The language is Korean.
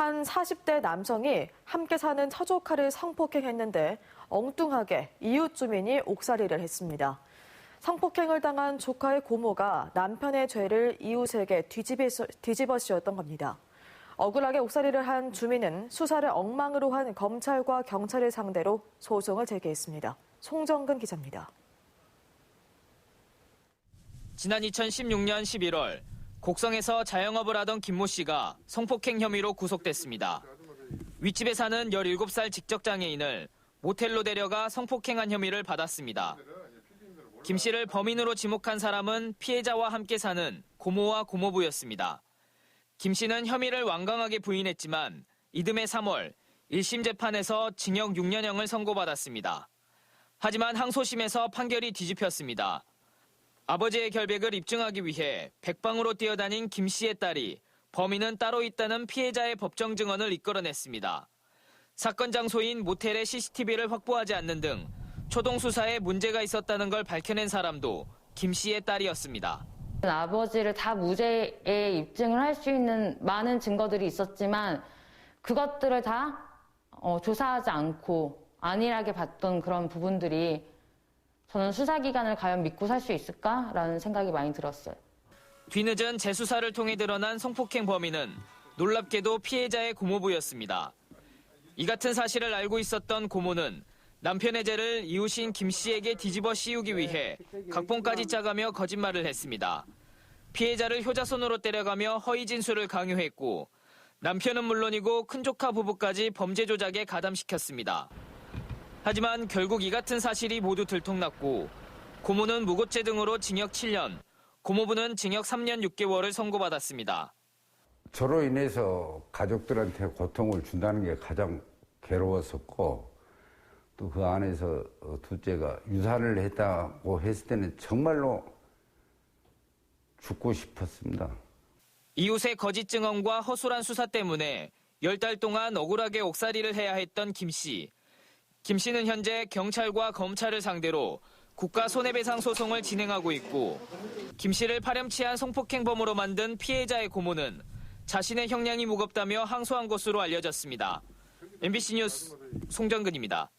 한 40대 남성이 함께 사는 처조카를 성폭행했는데 엉뚱하게 이웃 주민이 옥살이를 했습니다. 성폭행을 당한 조카의 고모가 남편의 죄를 이웃에게 뒤집어 씌웠던 겁니다. 억울하게 옥살이를 한 주민은 수사를 엉망으로 한 검찰과 경찰을 상대로 소송을 제기했습니다. 송정근 기자입니다. 지난 2016년 11월 곡성에서 자영업을 하던 김모 씨가 성폭행 혐의로 구속됐습니다. 윗집에 사는 17살 직접장애인을 모텔로 데려가 성폭행한 혐의를 받았습니다. 김 씨를 범인으로 지목한 사람은 피해자와 함께 사는 고모와 고모부였습니다. 김 씨는 혐의를 완강하게 부인했지만 이듬해 3월 1심 재판에서 징역 6년형을 선고받았습니다. 하지만 항소심에서 판결이 뒤집혔습니다. 아버지의 결백을 입증하기 위해 백방으로 뛰어다닌 김 씨의 딸이 범인은 따로 있다는 피해자의 법정 증언을 이끌어냈습니다. 사건 장소인 모텔의 CCTV를 확보하지 않는 등 초동 수사에 문제가 있었다는 걸 밝혀낸 사람도 김 씨의 딸이었습니다. 아버지를 다 무죄에 입증을 할 수 있는 많은 증거들이 있었지만 그것들을 다 조사하지 않고 안일하게 봤던 그런 부분들이 저는 수사기관을 과연 믿고 살 수 있을까라는 생각이 많이 들었어요. 뒤늦은 재수사를 통해 드러난 성폭행 범인은 놀랍게도 피해자의 고모부였습니다. 이 같은 사실을 알고 있었던 고모는 남편의 죄를 이웃인 김 씨에게 뒤집어 씌우기 위해 각본까지 짜가며 거짓말을 했습니다. 피해자를 효자손으로 때려가며 허위 진술을 강요했고 남편은 물론이고 큰조카 부부까지 범죄 조작에 가담시켰습니다. 하지만 결국 이 같은 사실이 모두 들통났고 고모는 무고죄 등으로 징역 7년, 고모부는 징역 3년 6개월을 선고받았습니다. 저로 인해서 가족들한테 고통을 준다는 게 가장 괴로웠었고 또 그 안에서 둘째가 유산을 했다고 했을 때는 정말로 죽고 싶었습니다. 이웃의 거짓 증언과 허술한 수사 때문에 10달 동안 억울하게 옥살이를 해야 했던 김 씨. 김 씨는 현재 경찰과 검찰을 상대로 국가 손해배상 소송을 진행하고 있고 김 씨를 파렴치한 성폭행범으로 만든 피해자의 고모는 자신의 형량이 무겁다며 항소한 것으로 알려졌습니다. MBC 뉴스 송정근입니다.